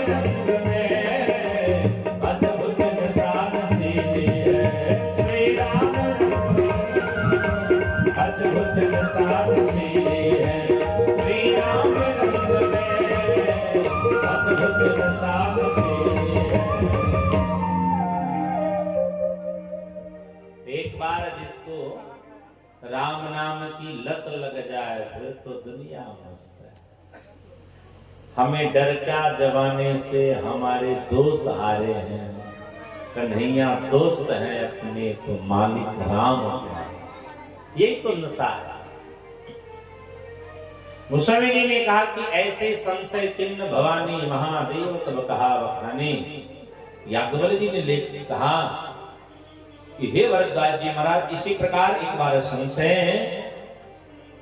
रंग में अद्भुत निशान सीधी है। श्री राम अद्भुत निशान सीधी है। श्री राम रंग में अद्भुत निशान सीधी है। एक बार जिसको राम नाम की लत लग जाए फिर तो दुनिया मस्त है। हमें डर क्या जमाने से, हमारे दोस्त हारे हैं। कन्हैया दोस्त हैं अपने तो मालिक राम है। यही तो नशा है। गोस्वामी जी ने कहा कि ऐसे संशय चिन्ह भवानी महादेव तब कहा बखाने। याज्ञवल्क्य जी ने लेख कहा कि हे भरद्वाज जी महाराज, इसी प्रकार एक बार संशय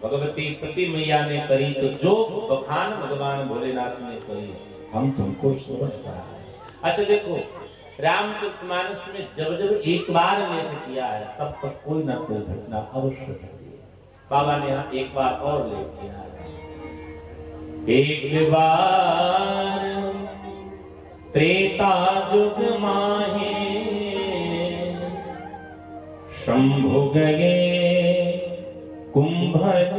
भगवती सती मैया ने करी तो जो बखान भगवान भोलेनाथ ने करी हम तुमको समझ पा। अच्छा देखो, रामचरितमानस में जब जब एक बार लेख किया है तब तक कोई ना कोई घटना अवश्य घटी है। बाबा ने यहाँ एक बार और लेख किया है। एक बार त्रेता युग माहे शंभु गए कुंभज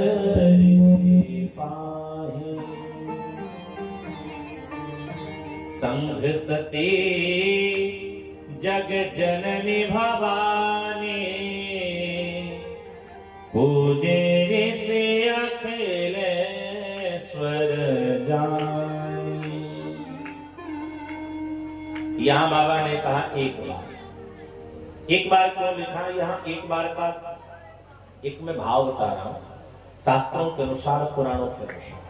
पाहे। संघ सती जग जननी भवानी पूजे ऋषि अखिलेश्वर जानी। यहां बाबा ने कहा एक बार क्यों लिखा? यहाँ एक बार का एक में भाव बता रहा हूं, शास्त्रों के अनुसार, पुराणों के अनुसार।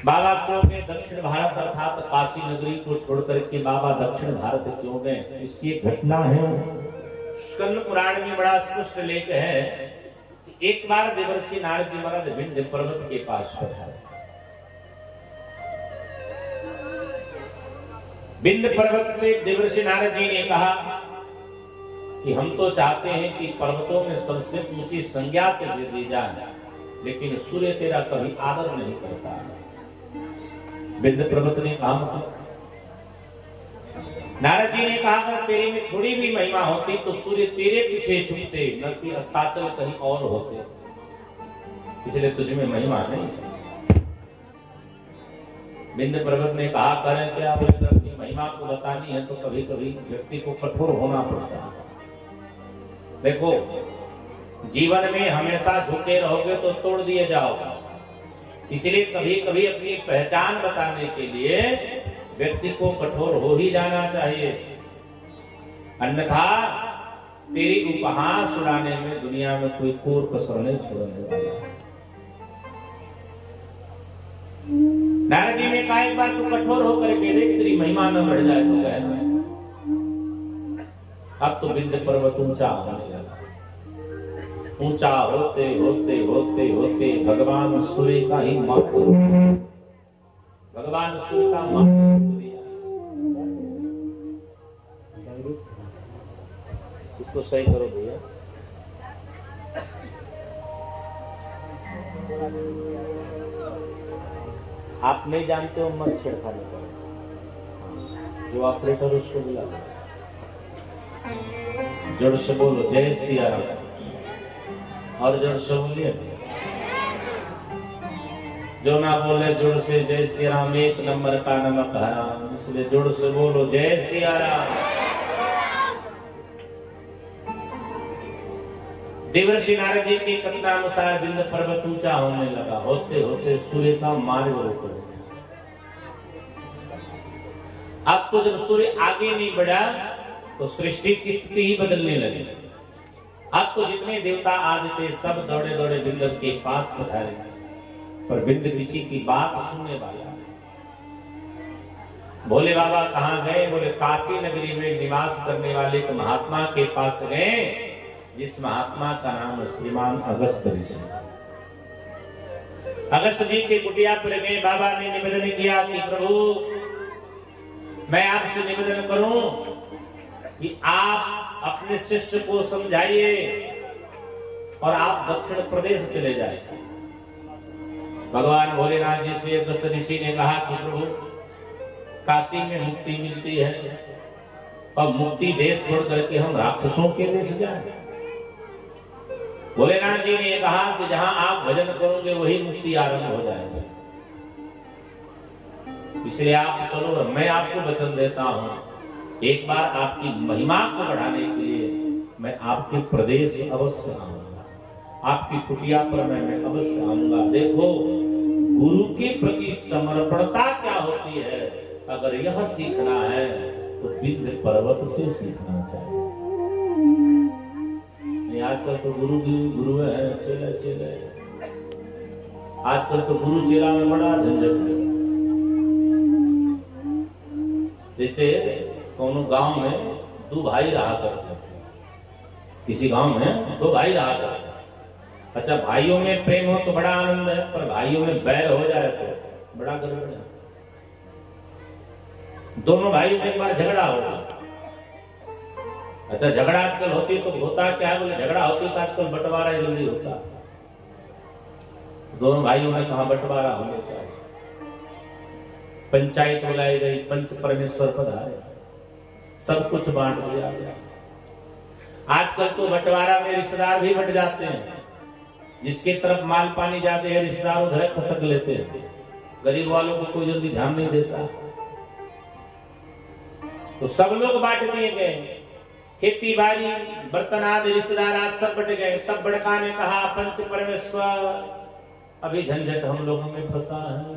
बाबा क्यों गए दक्षिण भारत अर्थात काशी नगरी को छोड़कर के बाबा दक्षिण भारत क्यों गए? इसकी एक घटना है। स्कंद पुराण में बड़ा स्पष्ट लेख है। एक बार देवर्षि नारद जी महाराज विंध्य पर्वत के पास पधारे। विंध्य पर्वत से देवर्षि नारद जी ने कहा कि हम तो चाहते हैं कि पर्वतों में सबसे ऊंची संज्ञा तुझे दी जाए, लेकिन सूर्य तेरा कभी आदर नहीं करता। विंध्य पर्वत ने कहा, नारद जी ने कहा अगर तेरे में थोड़ी भी महिमा होती तो सूर्य तेरे पीछे झुकते, न कि अस्ताचल कहीं और होते, इसलिए तुझे में महिमा नहीं। विंध्य पर्वत ने कहा करें क्या? बोले अपनी महिमा को बतानी है तो कभी कभी व्यक्ति को कठोर होना पड़ता है। देखो, जीवन में हमेशा झुके रहोगे तो तोड़ दिए जाओगे। इसलिए कभी कभी अपनी पहचान बताने के लिए व्यक्ति को कठोर हो ही जाना चाहिए, अन्यथा तेरी उपहास उड़ाने में दुनिया में कोई कोर कसर नहीं छोड़ने वाला। नारद जी ने कहा एक बार तू कठोर होकर के देख, तेरी महिमा न बढ़ जाए तो कहना। अब तो विंध्य पर्वत ऊंचा होने लगा। ऊंचा होते होते होते होते भगवान सूर्य का ही मात्र, भगवान सूर्य का मात्र। इसको सही करो भैया। आप नहीं जानते हो मत छेड़खानी करो। जो ऑपरेटर उसको बुला, जोर से बोलो जय सिया राम, और जोर से बोलिए। जो ना बोले जोर से जय श्री राम एक नंबर का नमक हराम, इसलिए जोर से बोलो जय सिया राम। देवर्षि नारद जी के कथनानुसार विंध्य पर्वत ऊंचा होने लगा। होते होते सूर्य का मार्ग रोक गया। अब तो जब सूर्य आगे नहीं बढ़ा तो सृष्टि की स्थिति ही बदलने लगी। अब तो जितने देवता आदि थे सब दौड़े दौड़े विंध्य के पास पधारे, पर विंध्य किसी की बात सुनने वाला। भोले बाबा कहाँ गए? बोले काशी नगरी में निवास करने वाले एक महात्मा के पास गए, जिस महात्मा का नाम श्रीमान अगस्त ऋषि। अगस्त जी के कुटिया पर गए। बाबा ने निवेदन किया कि प्रभु मैं आपसे निवेदन करूं कि आप अपने शिष्य को समझाइए और आप दक्षिण प्रदेश चले जाए। भगवान भोलेनाथ जी से अगस्त ऋषि ने कहा कि प्रभु काशी में मुक्ति मिलती है, अब मुक्ति देश छोड़ करके हम राक्षसों के देश जाए। भोलेनाथ जी ने कहा कि जहां आप भजन करोगे वही मुक्ति आरंभ हो जाएगा। इसलिए आप चलो, मैं आपको वचन देता हूं, एक बार आपकी महिमा को बढ़ाने के लिए मैं आपके प्रदेश अवश्य आऊंगा, आपकी कुटिया पर मैं अवश्य आऊंगा। देखो गुरु के प्रति समर्पणता क्या होती है, अगर यह सीखना है तो विंध्य पर्वत से सीखना चाहिए। आजकल तो गुरु है, चेला चेला, आजकल तो गुरु चेला में बड़ा झंझट है। जैसे कोनो गांव में दो भाई रहा करते थे, किसी गांव में दो भाई रहा करते। अच्छा, भाइयों में प्रेम हो तो बड़ा आनंद है, पर भाइयों में बैर हो जाए तो बड़ा गड़बड़ है। दोनों भाइयों में एक बार झगड़ा होगा। अच्छा, झगड़ा आजकल होती तो होता क्या है, बोले झगड़ा होती तो आजकल बंटवारा जल्दी होता। दोनों भाइयों में कहा बंटवारा होने चाहिए, पंचायत बुलाई गई, पंच परमेश्वर पधारे, सब कुछ बांट दिया गया। आजकल तो बंटवारा में रिश्तेदार भी बंट जाते हैं, जिसके तरफ माल पानी जाते हैं रिश्तेदार उधर खसक लेते हैं, गरीब वालों को कोई जल्दी ध्यान नहीं देता। तो सब लोग बांट दिए गए, खेती बाड़ी बर्तन आदि रिश्तेदार आज सब बट गए। तब बड़का ने कहा, पंच परमेश्वर अभी झंझट हम लोगों में फंसा है।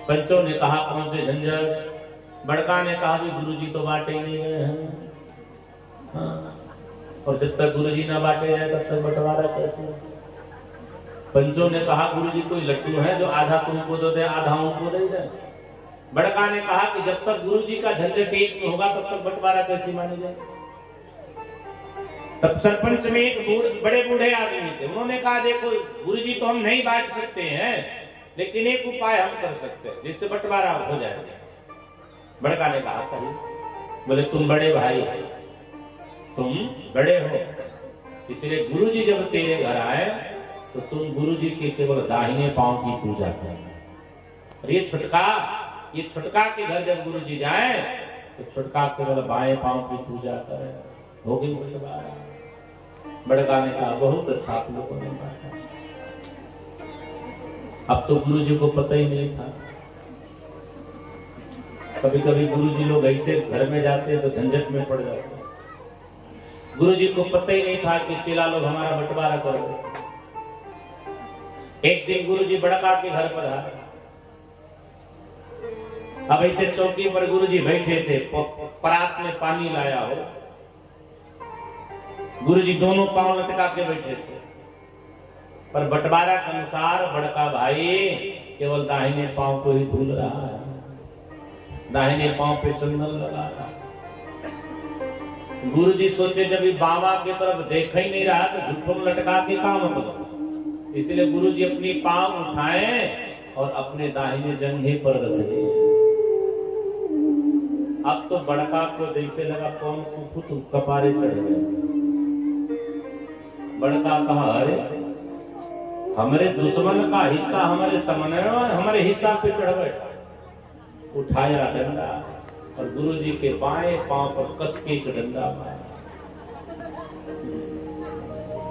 पंचों ने कहा, कौन से झंझट? बड़का ने कहा, भी गुरुजी तो बांटे नहीं गए हैं। हाँ। और जब तक गुरुजी ना बांटे जाए तब तक बंटवारा कैसे? पंचों ने कहा, गुरुजी कोई लट्टू है जो आधा तुमको दे दे आधा उनको दे दे। बड़का ने कहा कि जब तक गुरुजी का झंझट एक में होगा तब तक बंटवारा कैसे माने जाए? तब सरपंच में एक बड़े बूढ़े आदमी थे, उन्होंने कहा, देखो गुरुजी तो हम नहीं बांट सकते हैं, लेकिन एक उपाय हम कर सकते हैं जिससे बंटवारा हो जाएगा। बड़का ने कहा, कही? बोले, तुम बड़े भाई, तुम बड़े हो, इसलिए गुरुजी जब तेरे घर आए तो तुम गुरुजी के केवल दाहिने पांव की पूजा करो। और ये छुटका के घर जब गुरुजी जाए तो छुटका केवल बाएं पांव की पूजा करे। हो गई बंटवारा। बड़का ने कहा, बहुत अच्छा आप लोगों ने बांटा। अब तो गुरुजी को पता ही नहीं था। कभी कभी गुरुजी लोग ऐसे घर में जाते हैं तो झंझट में पड़ जाते हैं। गुरुजी को पता ही नहीं था कि चेला लोग हमारा बंटवारा कर रहे। एक दिन गुरुजी बड़का के घर पर आए। अब ऐसे चौकी पर गुरुजी बैठे थे, परात में पानी लाया हो, गुरुजी दोनों पांव लटका के बैठे थे, पर बंटवारा के अनुसार बड़का भाई केवल दाहिने पांव को ही धुल रहा है, दाहिने पांव पे चंदन लगा रहा है। गुरुजी सोचे जब बाबा की तरफ देख ही नहीं रहा तो झुट्ठों लटका के काम मतलब, इसलिए गुरुजी अपनी पांव उठाए और अपने दाहिने जंघे पर रख दिए। अब तो बड़का को जैसे लगा कौन फुट कपारे चढ़ गए। बड़का कहा, अरे हमारे दुश्मन का हिस्सा हमारे समन्वय हमारे हिस्सा पे चढ़ बैठा। उठाया डंडा और गुरुजी के बाएं पांव पर कस के एक डंडा मारा।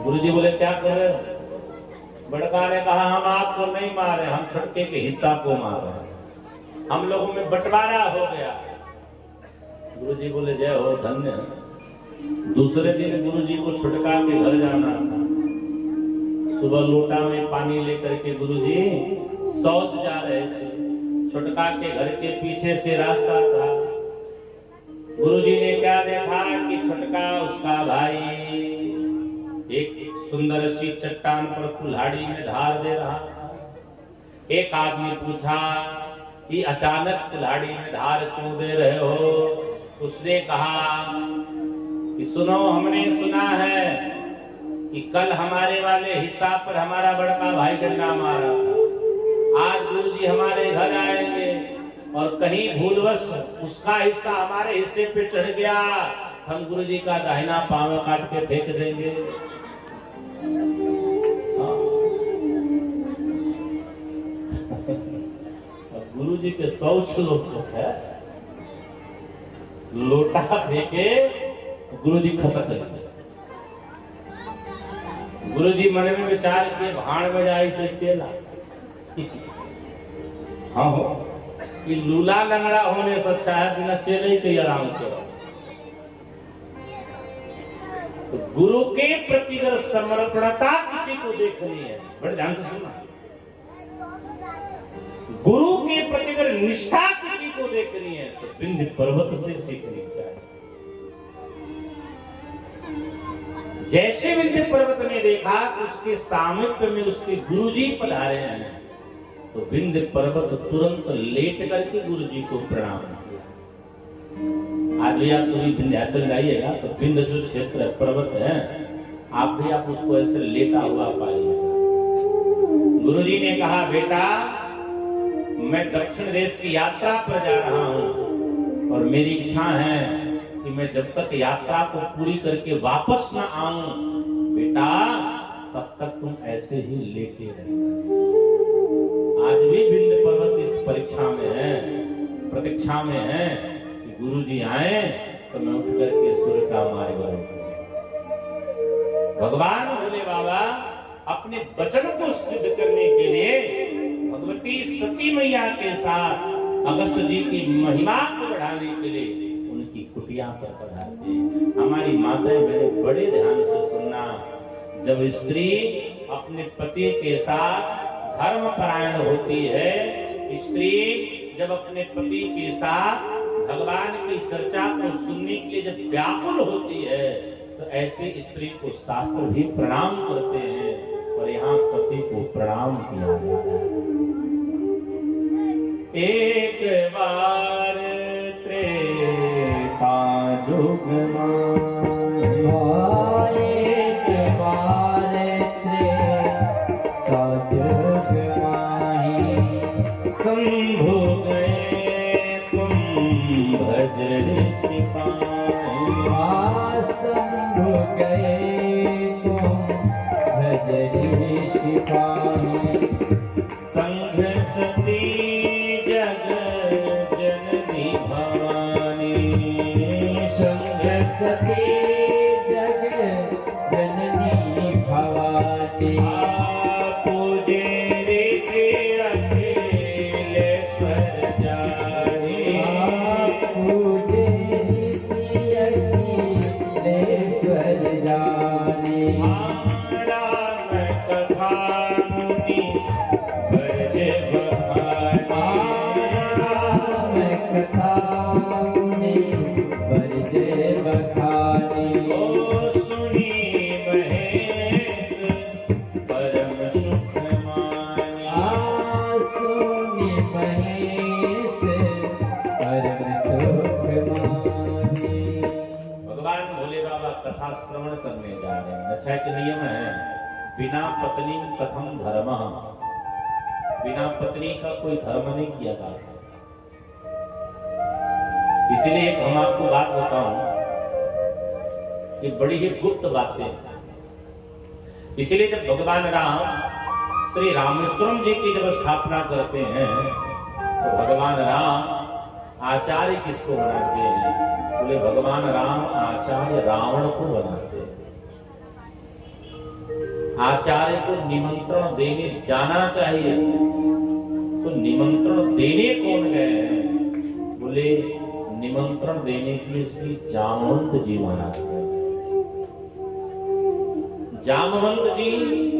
गुरुजी बोले, क्या कर रहे हो? बड़का ने कहा, हम आपको नहीं मारे, हम छुटके के हिस्सा को मार रहे हैं, हम लोगों में बंटवारा हो गया। गुरुजी बोले, जय हो, धन्य। दूसरे दिन गुरुजी को छुटका के घर जाना था। सुबह लोटा में पानी लेकर के गुरुजी शौच जा रहे थे। छुटका के घर के पीछे से रास्ता था। गुरुजी ने क्या देखा कि छुटका उसका भाई एक सुंदर सी चट्टान पर कुल्हाड़ी में धार दे रहा था। एक आदमी पूछा कि अचानक कुल्हाड़ी में धार क्यों दे रहे हो? उसने कहा कि सुनो, हमने सुना है कि कल हमारे वाले हिस्सा पर हमारा बड़का भाई डंडा मारा था। आज गुरुजी हमारे घर आएंगे और कहीं भूलवश उसका हिस्सा हमारे हिस्से पे चढ़ गया, हम गुरुजी का दाहिना पांव काट के फेंक देंगे। गुरुजी के 100 श्लोक है, लोटा फेंके गुरुजी खसक गए। गुरुजी मन में विचार किए भाड़ बजाई से चेला। हाँ हो कि लूला लंगड़ा होने से अच्छा है बिना चेले के आराम से। तो गुरु के प्रति अगर समर्पणता किसी को देखनी है, बड़े ध्यान से सुनना, गुरु के प्रति अगर निष्ठा किसी को देखनी है तो विंध्य पर्वत से सीखनी चाहिए। जैसे विंध्य पर्वत ने देखा उसके सामिप्य में उसके गुरुजी पधारे हैं, तो विंध्य पर्वत तुरंत लेट करके गुरुजी को प्रणाम किया। आज भी आप कभी विंध्याचल जाइएगा तो विंध्य जो क्षेत्र पर्वत है, आप उसको ऐसे लेटा हुआ पाइएगा। गुरुजी ने कहा, बेटा मैं दक्षिण देश की यात्रा पर जा रहा हूं और मेरी इच्छा है कि मैं जब तक यात्रा को पूरी करके वापस न आऊं बेटा, तब तक तुम ऐसे ही लेटे रहना। आज भी विंध्य पर्वत इस परीक्षा में है, प्रतीक्षा में है कि गुरुजी आए तो मैं उठ करके सूर्य का मार्ग करूं। भगवान भोले बाबा अपने वचन को सिद्ध करने के लिए भगवती सती मैया के साथ अगस्त जी की महिमा को बढ़ाने के लिए उनकी कुटिया पर पधारते। हमारी माताएं बहनें बड़े ध्यान से सुनना, जब स्त्री अपने पति के साथ धर्म परायण होती है, स्त्री जब अपने पति के साथ भगवान की चर्चा को सुनने के लिए जब व्याकुल होती है, तो ऐसे स्त्री को शास्त्र भी प्रणाम करते हैं और यहाँ सती को प्रणाम किया जाता है। एक बार त्रेता जुग माही, एक बार त्रेता जुग माही, शंभु गए तुम भजन सिपाही, शंभु गए तुम भजन सिपाही, संघ सती सती जग जननी भवानी, पूजे ऋषि अखिलेश्वर जानी, पूजे ऋषि अखिलेश्वर जानी, राम कथा मुनि भजे बखानी, राम कथा मुनि भजे बखानी, ओ सुनी महेश परम सुख मानी, सुनी महेश परम सुख मानी। भगवान भोले बाबा कथा श्रवण करने जा रहे हैं। अच्छा एक नियम है, बिना पत्नी कथम धर्म, बिना पत्नी का कोई धर्म नहीं किया जाता। इसीलिए एक हम आपको बात बताऊं, ये बड़ी ही गुप्त बातें। इसीलिए जब भगवान राम श्री रामेश्वरम जी की जब स्थापना करते हैं तो भगवान राम आचार्य किसको बनाते हैं? बोले भगवान राम आचार्य रावण को बनाते हैं। आचार्य को निमंत्रण देने जाना चाहिए, तो निमंत्रण देने कौन गए हैं? बोले निमंत्रण देने के लिए श्री जामवंत जी महाराज गए। जामवंत जी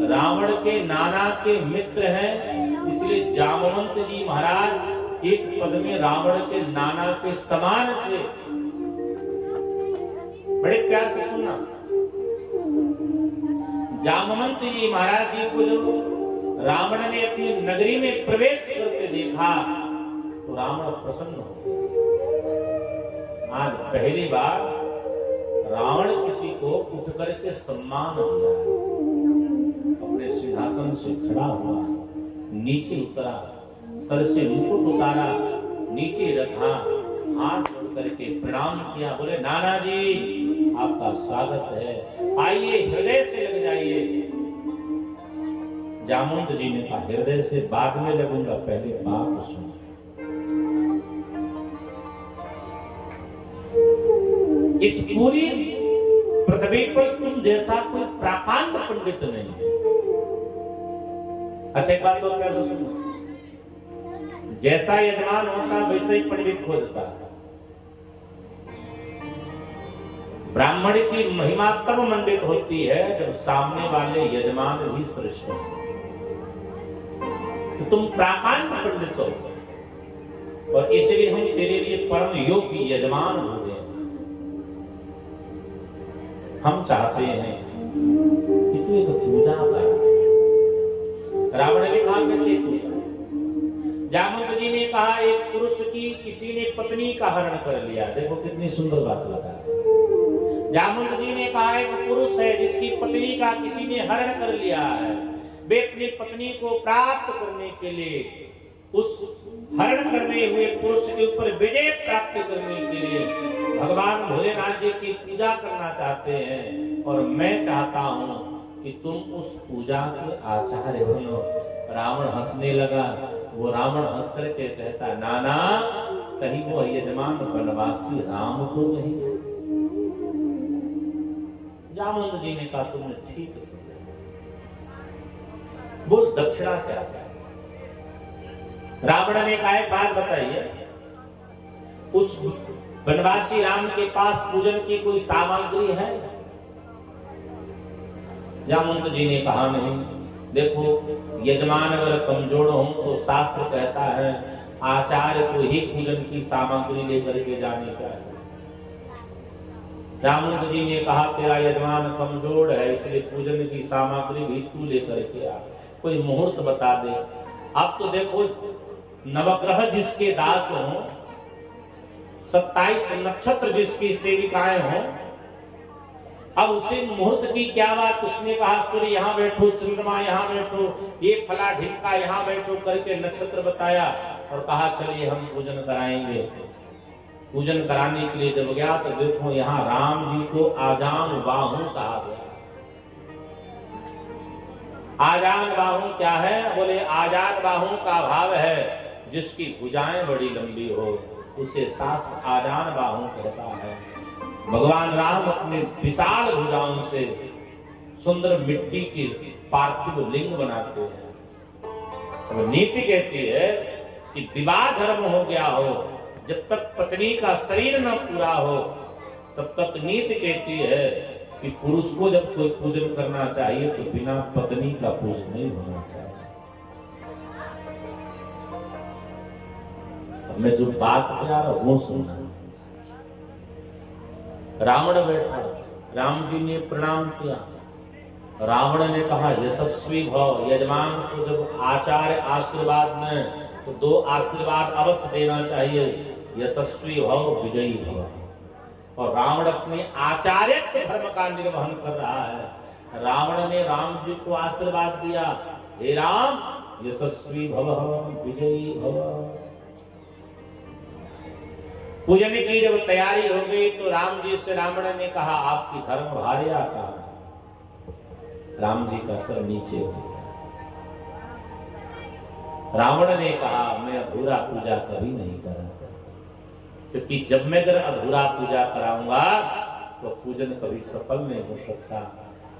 रावण के नाना के मित्र हैं, इसलिए जामवंत जी महाराज एक पद में रावण के नाना के समान थे। बड़े प्यार से सुनना, जामवंत जी महाराज जी को जब रावण ने अपनी नगरी में प्रवेश करके देखा तो रावण प्रसन्न हो गया। आज पहली बार रावण किसी को उठ करके सम्मान दिया, अपने सिंहासन से खड़ा हुआ, नीचे उतरा, सर से मुकुट उतारा, नीचे रखा, हाथ जोड़ करके प्रणाम किया। बोले नाना जी आपका स्वागत है, आइए हृदय से लग जाइए। जामवंत जी ने कहा हृदय से बाद में लगूंगा, पहले बात सुनो। इस पूरी पृथ्वी पर तुम जैसा कोई प्राकांड पंडित नहीं है। अच्छा एक बात तो क्या सुनो, जैसा यजमान होता वैसे ही पंडित खोजता है। ब्राह्मण की महिमा तब मंडित होती है जब सामने वाले यजमान भी श्रेष्ठ हो। तो तुम प्राकांड पंडित हो और इसलिए हम तेरे लिए परम योग्य यजमान हो गए। हम चाहते हैं कि तू एक पूजा कर। रावण ने कहा कैसे पूजा? जामवंत जी ने कहा एक पुरुष की किसी ने पत्नी का हरण कर लिया। देखो कितनी सुंदर बात लगा। जामवंत जी ने कहा एक पुरुष है जिसकी पत्नी का किसी ने हरण कर लिया है। वे अपनी पत्नी को प्राप्त करने के लिए उस हरण करने हुए पुरुष के ऊपर विजय प्राप्त करने के लिए भगवान भोलेनाथ जी की पूजा करना चाहते हैं और मैं चाहता हूं कि तुम उस पूजा के आचार्य बनो। रावण हंसने लगा। वो रावण हंस करके कहता नाना कहीं वो यजमान वनवासी राम तो नहीं है। जामवंत जी ने कहा तुमने ठीक समझा। बोल दक्षिणा क्या है? रावण ने कहा बात बताइए, उस वनवासी राम के पास पूजन की कोई सामग्री है? जामवंत जी ने कहा नहीं। देखो यजमान अगर कमजोर हो तो शास्त्र कहता है आचार्य को ही पूजन की सामग्री लेकर के जानी चाहिए। जामवंत जी ने कहा तेरा यजमान कमजोर है इसलिए पूजन की सामग्री भी तू लेकर के आ। कोई मुहूर्त बता दे। अब तो देखो नवग्रह जिसके दास हो, 27 नक्षत्र जिसकी सेविकाएं हो, अब उसे मुहूर्त की क्या बात? उसने कहा सूर्य यहाँ बैठो, चंद्रमा यहाँ बैठो, ये फला ढिमका यहाँ बैठो करके नक्षत्र बताया और कहा चलिए हम पूजन कराएंगे। पूजन कराने के लिए जब गया तो देखो यहाँ राम जी को आजान बाहु कहा गया। आजान बाहु क्या है? बोले आजान बाहु का भाव है जिसकी भुजाएं बड़ी लंबी हो, उसे शास्त्र आजान बाहु कहता है। भगवान राम अपने विशाल भुजाओं से सुंदर मिट्टी की पार्थिव लिंग बनाते हैं। तो नीति कहती है कि विवाह धर्म हो गया हो, जब तक पत्नी का शरीर न पूरा हो तब तक नीति कहती है कि पुरुष को जब कोई पूजन करना चाहिए तो बिना पत्नी का पूजन नहीं होना चाहिए। मैं जो बात कह रहा हूं सुनना। रावण बैठा, राम जी ने प्रणाम किया। रावण ने कहा यशस्वी भव। यजमान को जब आचार्य आशीर्वाद में तो 2 आशीर्वाद अवश्य देना चाहिए, यशस्वी भव विजयी भव। और रावण अपने आचार्य धर्म का निर्वहन कर रहा है। रावण ने राम जी को आशीर्वाद दिया, हे राम यशस्वी भव विजयी भव। पूजन की जब तैयारी हो गई तो राम जी से रावण ने कहा आपकी धर्म भार्या का। राम जी का सर नीचे हो। रावण ने कहा मैं अधूरा पूजा कभी नहीं करूंगा, क्योंकि जब मैं अगर अधूरा पूजा कराऊंगा तो पूजन कभी सफल नहीं हो सकता।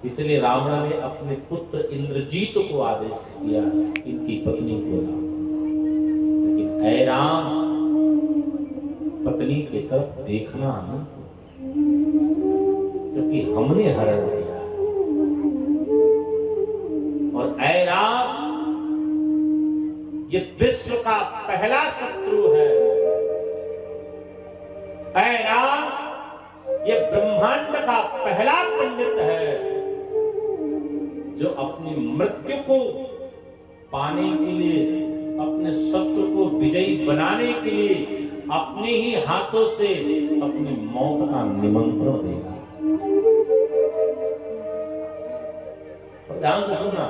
इसलिए रावण ने अपने पुत्र इंद्रजीत को आदेश किया इनकी पत्नी को लाओ। लेकिन ऐ राम पत्नी की तरफ देखना नहीं, क्योंकि हमने हरण किया। और ऐ राम ये विश्व का पहला शत्रु है। ऐ राम ये ब्रह्मांड का पहला पंडित है जो अपनी मृत्यु को पाने के लिए, अपने शत्रु को विजयी बनाने के लिए अपने ही हाथों से अपनी मौत का निमंत्रण देगा। ध्यान से सुनना,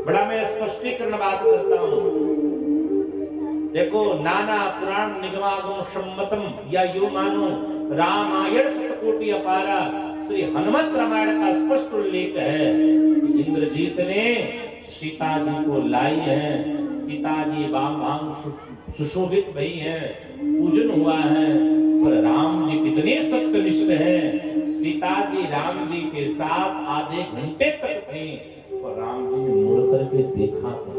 बड़ा मैं स्पष्टीकरण बात करता हूं। देखो नाना पुराण निगमागम सम्मतम या यो मानो रामायण शतकोटि अपारा श्री हनुमत रामायण का स्पष्ट उल्लेख है कि इंद्रजीत ने सीता जी को लाई है। सीता जी बाम बाम सुशोभित भई हैं, पूजन हुआ है, पर राम जी कितने सत्यनिष्ठ हैं। सीता जी राम जी के साथ आधे घंटे तक थी और राम जी ने मुड़ करके देखा था।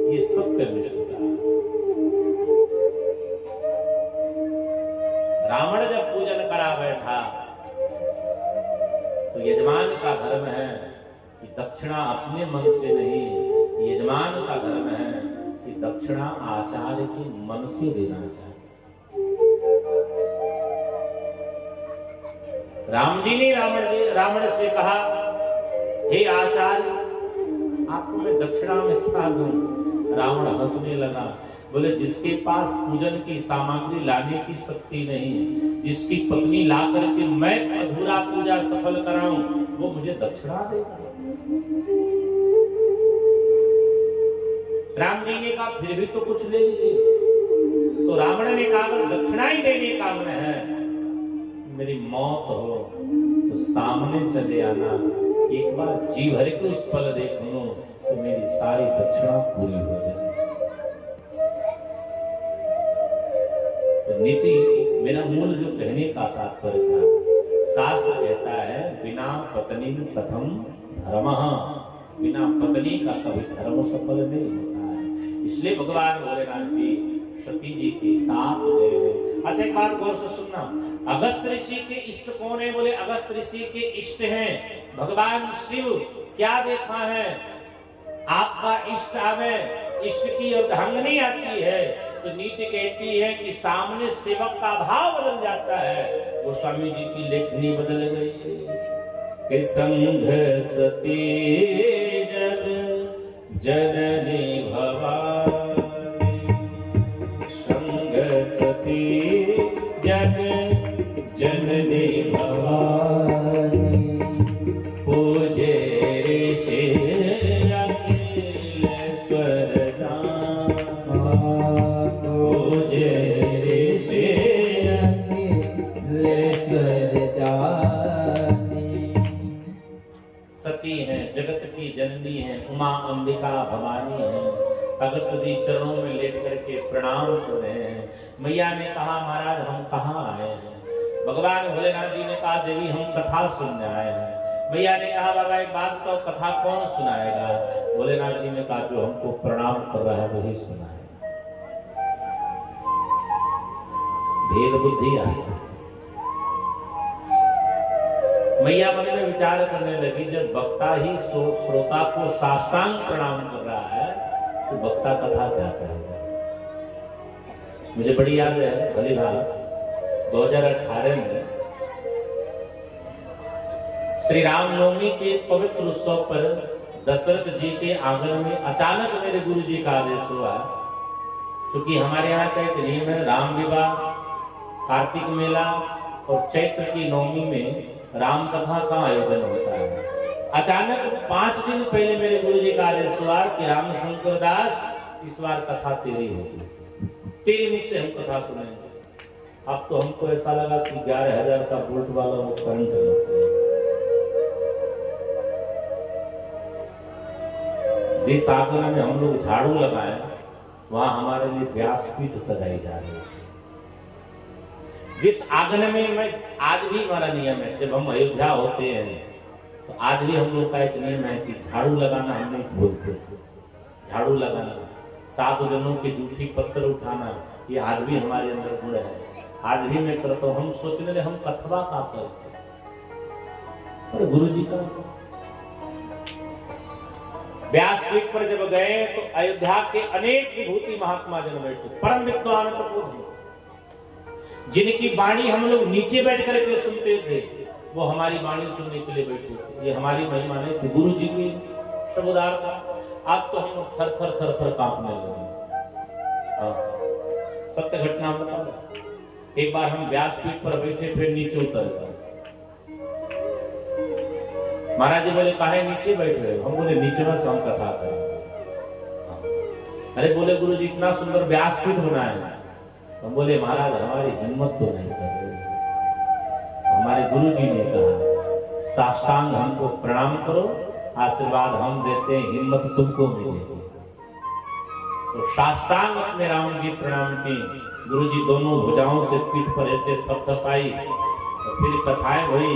ये सत्यनिष्ठता। रावण जब पूजन करा बैठा तो यजमान का धर्म है कि दक्षिणा अपने मन से नहीं, यजमान का धर्म है कि दक्षिणा आचार्य के मन से देना चाहिए। राम जी ने रावण से कहा, हे आचार्य, आपको मैं दक्षिणा में क्या दूं? रावण हंसने लगा, बोले जिसके पास पूजन की सामग्री लाने की शक्ति नहीं है, जिसकी पत्नी ला करके मैं अधूरा पूजा सफल कराऊं, वो मुझे दक्षिणा देगा। राम जी ने कहा फिर भी तो कुछ ले लीजिए। तो रावण ने कहा अगर दक्षिणा ही देने का मन है, मेरी मौत हो तो सामने चले आना, एक बार जी भर के उस पल देख लूं तो मेरी सारी दक्षिणा पूरी हो जाए। तो नीति मेरा मूल जो कहने का तात्पर्य था, शास्त्र कहता है बिना पत्नी कथम धर्मः, बिना पत्नी का कभी धर्म सफल नहीं होता है। इसलिए भगवान भोलेनाथ जी सती जी के साथ गए। अच्छा एक बात गौर से सुनना, अगस्त ऋषि के इष्ट कौन है? बोले अगस्त ऋषि के इष्ट हैं भगवान शिव। क्या देखा है? आपका इष्ट आवे, इष्ट की अर्धांगिनी आती है तो नीति कहती है कि सामने सेवक का भाव बदल जाता है। वो स्वामी जी की लेखनी बदल गई कि संघ सती जब जननी भवानी, संघ सती जब जननी भवानी, पूजे ऋषि अखिलेश्वर जान, पूजे ऋषि अखिलेश्वर जानी। सती है, जगत की जननी है, उमा अंबिका भवानी है। अगस्त जी चरणों में लेट करके प्रणाम कर रहे हैं। मैया ने कहा महाराज हम कहाँ आए हैं? भगवान भोलेनाथ जी ने कहा देवी हम कथा सुनने आए हैं। मैया ने कहा बाबा एक बात तो कथा कौन सुनाएगा? भोलेनाथ जी ने कहा जो हमको प्रणाम कर रहा है वही सुनाएगा। भेद बुद्धि आई। मैया मन में विचार करने लगी, जब वक्ता ही श्रोता को साष्टांग प्रणाम कर रहा है तो वक्ता कथा क्या करेगा? मुझे बड़ी याद है भली भांति 2018 में श्री रामनवमी के पवित्र उत्सव पर दशरथ जी के आंगन में अचानक मेरे गुरु जी का आदेश हुआ, क्योंकि हमारे यहाँ का एक नियम है, राम विवाह, कार्तिक मेला और चैत्र की नवमी में राम कथा का आयोजन होता है। अचानक 5 दिन पहले मेरे गुरु जी का आदेश हुआ कि रामशंकर दास इस बार कथा तेरी होगी, तेरे मुख से हम कथा सुनेंगे। अब तो हमको ऐसा लगा कि 11,000 का बोल्ट वाला वो करंट लगता है। जिस आसन में हम लोग झाड़ू लगाए वहां हमारे लिए व्यासपीठ सजाई जा रही है। जिस आंगन में मैं आज भी हमारा नियम है, जब हम अयोध्या होते हैं तो आज भी हम लोग का एक नियम है कि झाड़ू लगाना हम नहीं भूलते। झाड़ू लगाना, 7 जनों के जूठी पत्थर उठाना, ये आज भी हमारे अंदर गुण है। आज भी मैं करता हूँ। हम सोचने लगे हम कथवा का करते, पर गुरु जी का व्यासपीठ पर जब गए तो अयोध्या के अनेक विभूति महात्मा जन बैठे, परम विद्वान कपूर जी, जिनकी वाणी हम लोग नीचे बैठ करके सुनते थे, वो हमारी वाणी सुनने के लिए बैठे थे। ये हमारी महिमा नहीं थी, गुरु जी की शब्दार का। अब तो हम थर थर थर थर कांपने लगे। सत्य घटना बता, एक बार हम व्यासपीठ पर बैठे, फिर नीचे उतर गए। महाराज जी बोले काहे नीचे बैठ रहे हो? हम बोले नीचे में हम कथा करें। अरे बोले गुरु जी इतना सुंदर व्यासपीठ बनाया। हम बोले महाराज हमारी हिम्मत तो नहीं कर रही। हमारे गुरु जी ने कहा साष्टांग हमको प्रणाम करो, आशीर्वाद हम देते हैं, हिम्मत तुमको मिलेगी। तो साष्टांग अपने राम जी प्रणाम की। गुरु जी दोनों भुजाओं से पीठ पर ऐसे थपथपाई और फिर कथाएं हुई।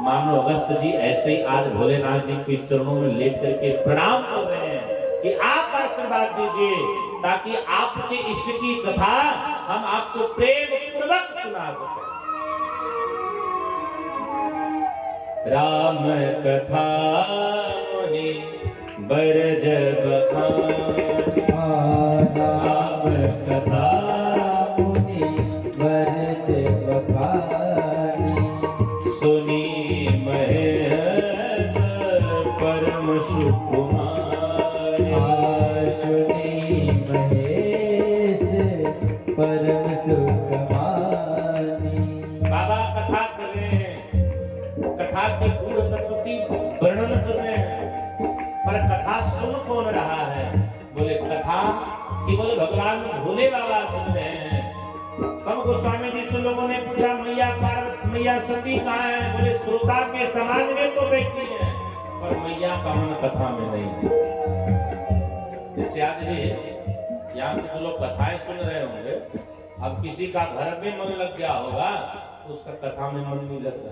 मानो अगस्त जी ऐसे ही आज भोलेनाथ जी के चरणों में लेट करके प्रणाम कर रहे हैं कि आप आशीर्वाद दीजिए ताकि आपके इष्ट की कथा हम आपको प्रेम पूर्वक सुना सकें। राम कथा मुनि बरज बखान, राम कथा मुनि बरज बखान, सुनी महेश परम सुकुमार, सुनी महेश परम सुकुमार। बाबा कथा कर रहे हैं, कथा की पूर्ण तत्व की वर्णन कर रहे हैं, पर कथा सुन कौन रहा है? बोले कथा केवल भगवान भोले बाबा सुन रहे हैं। तब गोस्वामी जी से लोगों ने पूछा मैया पार्वती मैया सती कहाँ है? बोले श्रोता के समाज में तो बैठी है पर मैया का मन कथा में नहीं। जैसे आज भी यहाँ कुछ लोग कथाएं सुन रहे होंगे, अब किसी का घर में मन लग गया होगा तो उसका कथा में मन नहीं लगता।